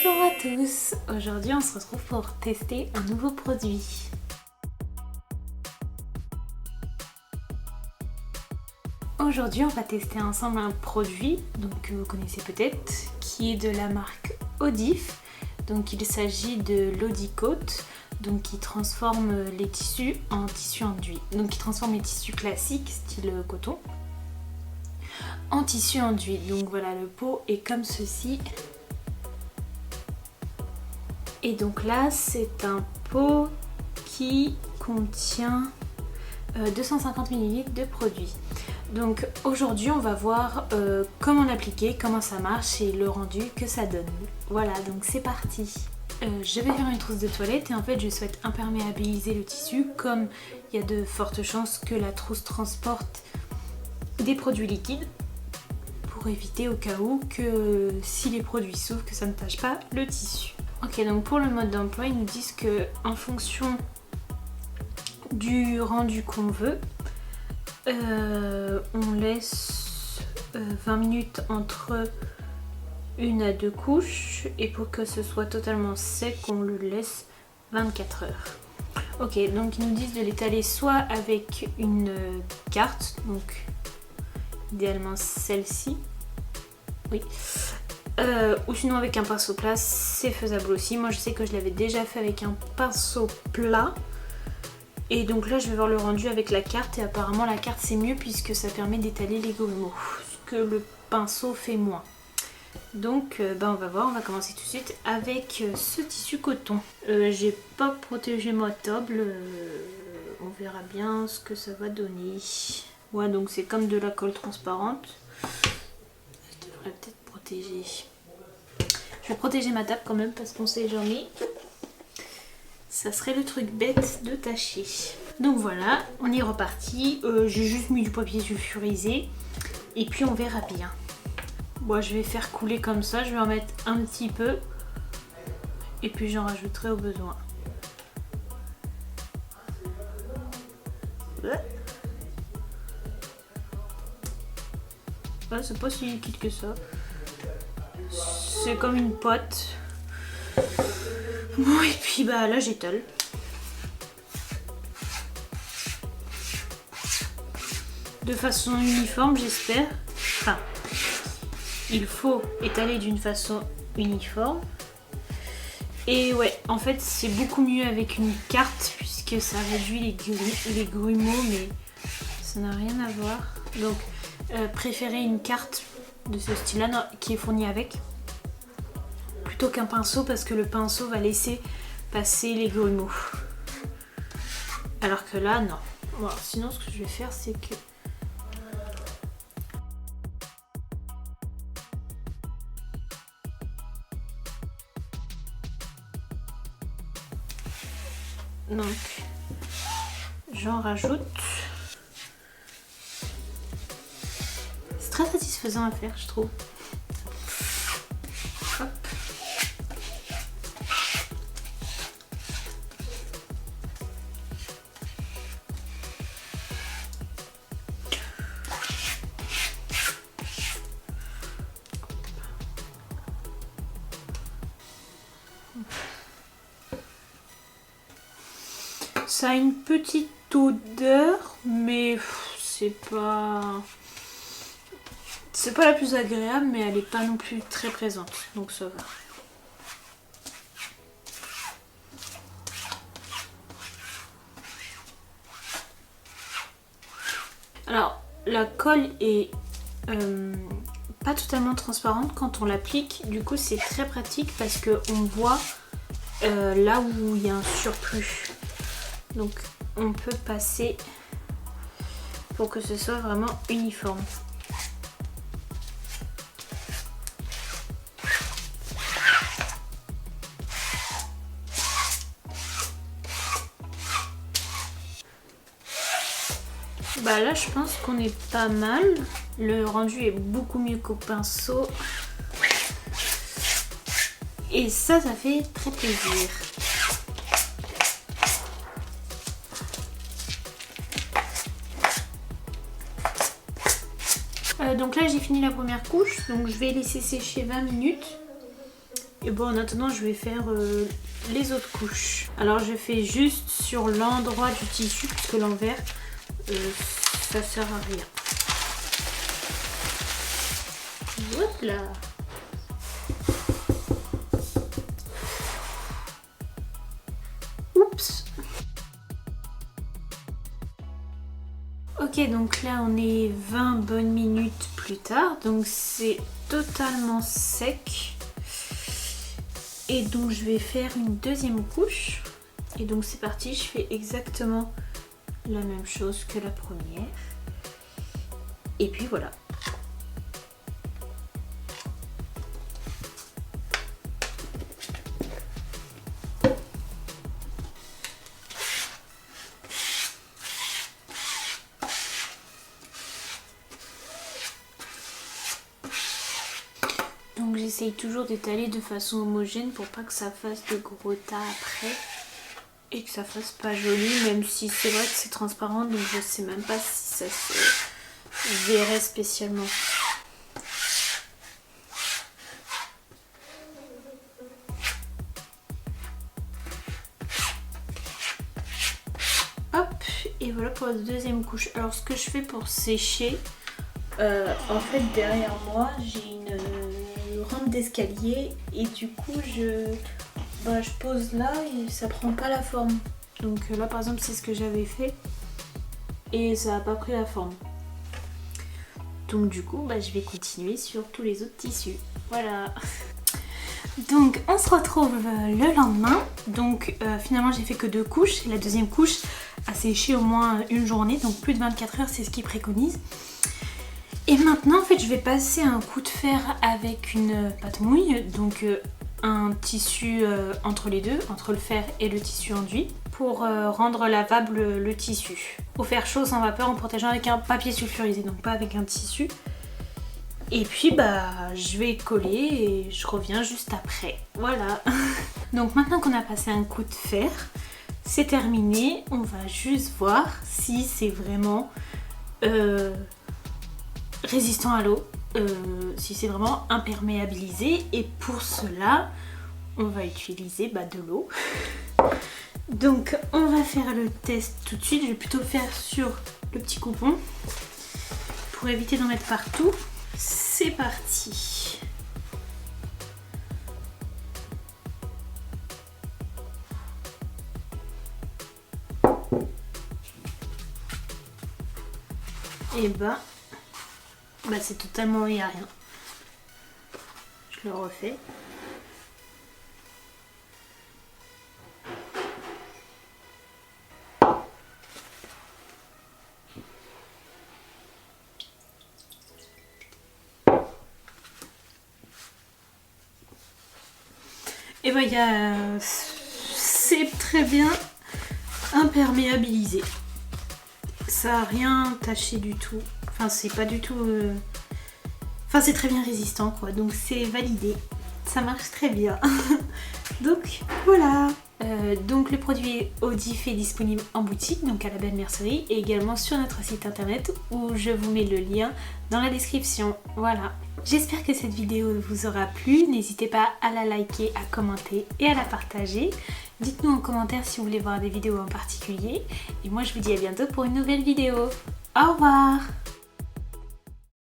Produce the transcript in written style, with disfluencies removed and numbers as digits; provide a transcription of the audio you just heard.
Bonjour à tous, aujourd'hui on se retrouve pour tester un nouveau produit. Aujourd'hui on va tester ensemble un produit que vous connaissez peut-être, qui est de la marque Odif. Donc il s'agit de l'Odi-Coat, donc qui transforme les tissus en tissu enduit. Donc qui transforme les tissus classiques style coton en tissu enduit. Donc voilà, le pot est comme ceci. Et donc là c'est un pot qui contient 250 ml de produit. Donc aujourd'hui on va voir comment l'appliquer, comment ça marche et le rendu que ça donne. Voilà, donc c'est parti. Je vais faire une trousse de toilette et en fait je souhaite imperméabiliser le tissu, comme il y a de fortes chances que la trousse transporte des produits liquides, pour éviter au cas où que si les produits s'ouvrent que ça ne tache pas le tissu. Ok, donc pour le mode d'emploi ils nous disent que en fonction du rendu qu'on veut, on laisse 20 minutes entre 1 à 2 couches, et pour que ce soit totalement sec on le laisse 24 heures. Ok, donc ils nous disent de l'étaler soit avec une carte, donc idéalement celle-ci, oui, ou sinon avec un pinceau plat, c'est faisable aussi. Moi je sais que je l'avais déjà fait avec un pinceau plat. Et donc là je vais voir le rendu avec la carte, et apparemment la carte c'est mieux puisque ça permet d'étaler les grumeaux, ce que le pinceau fait moins. Donc on va voir, on va commencer tout de suite avec ce tissu coton. J'ai pas protégé ma table, on verra bien ce que ça va donner. Ouais, donc c'est comme de la colle transparente. Je devrais peut-être protéger. Je vais protéger ma table quand même parce qu'on sait jamais. Ça serait le truc bête de tâcher. Donc voilà, on est reparti. J'ai juste mis du papier sulfurisé et puis on verra bien. Moi je vais faire couler comme ça, je vais en mettre un petit peu et puis j'en rajouterai au besoin. Ah, c'est pas si liquide que ça. C'est comme une pâte. Bon, et puis là j'étale. De façon uniforme j'espère. Enfin, il faut étaler d'une façon uniforme. Et ouais, en fait c'est beaucoup mieux avec une carte puisque ça réduit les grumeaux, mais ça n'a rien à voir. Donc préférez une carte de ce style là qui est fournie avec, plutôt qu'un pinceau, parce que le pinceau va laisser passer les grumeaux. Alors que là, non. Bon, sinon, ce que je vais faire, c'est que... Donc, j'en rajoute. C'est très satisfaisant à faire, je trouve. Hop. Ça a une petite odeur, mais c'est pas la plus agréable, mais elle est pas non plus très présente, donc ça va. Alors la colle est pas totalement transparente quand on l'applique, du coup c'est très pratique parce qu'on voit là où il y a un surplus. Donc on peut passer pour que ce soit vraiment uniforme. Là je pense qu'on est pas mal. Le rendu est beaucoup mieux qu'au pinceau. Et ça fait très plaisir. Donc là j'ai fini la première couche, donc je vais laisser sécher 20 minutes. Et bon, en attendant, je vais faire les autres couches. Alors je fais juste sur l'endroit du tissu puisque l'envers, ça sert à rien. Voilà. Oups. Ok, donc là on est 20 bonnes minutes plus tard, donc c'est totalement sec. Et donc je vais faire une deuxième couche. Et donc c'est parti, je fais exactement la même chose que la première. Et puis voilà. Donc j'essaye toujours d'étaler de façon homogène pour pas que ça fasse de gros tas après et que ça fasse pas joli, même si c'est vrai que c'est transparent, donc je sais même pas si ça se verrait spécialement. Hop, et voilà pour la deuxième couche. Alors ce que je fais pour sécher, en fait derrière moi j'ai une rampe d'escalier et du coup je pose là et ça prend pas la forme. Donc là par exemple c'est ce que j'avais fait et ça n'a pas pris la forme. Donc du coup je vais continuer sur tous les autres tissus. Voilà. Donc on se retrouve le lendemain. Donc finalement j'ai fait que 2 couches. La deuxième couche a séché au moins une journée, donc plus de 24 heures, c'est ce qu'ils préconisent. Et maintenant en fait je vais passer un coup de fer avec une pâte mouille, donc un tissu entre les deux, entre le fer et le tissu enduit, pour rendre lavable le tissu. Au fer chaud sans vapeur en protégeant avec un papier sulfurisé, donc pas avec un tissu. Et puis je vais coller et je reviens juste après. Voilà. Donc maintenant qu'on a passé un coup de fer, c'est terminé. On va juste voir si c'est vraiment résistant à l'eau, si c'est vraiment imperméabilisé. Et pour cela, on va utiliser de l'eau. Donc on va faire le test tout de suite. Je vais plutôt le faire sur le petit coupon pour éviter d'en mettre partout. C'est parti. Et c'est totalement, il n'y a rien. Je le refais. Et c'est très bien imperméabilisé. Ça n'a rien taché du tout. Enfin, c'est pas du tout... Enfin, c'est très bien résistant, quoi. Donc, c'est validé. Ça marche très bien. Donc, voilà. Donc, le produit Audif est disponible en boutique, donc à la Belle Mercerie, et également sur notre site internet où je vous mets le lien dans la description. Voilà. J'espère que cette vidéo vous aura plu. N'hésitez pas à la liker, à commenter et à la partager. Dites-nous en commentaire si vous voulez voir des vidéos en particulier. Et moi, je vous dis à bientôt pour une nouvelle vidéo. Au revoir!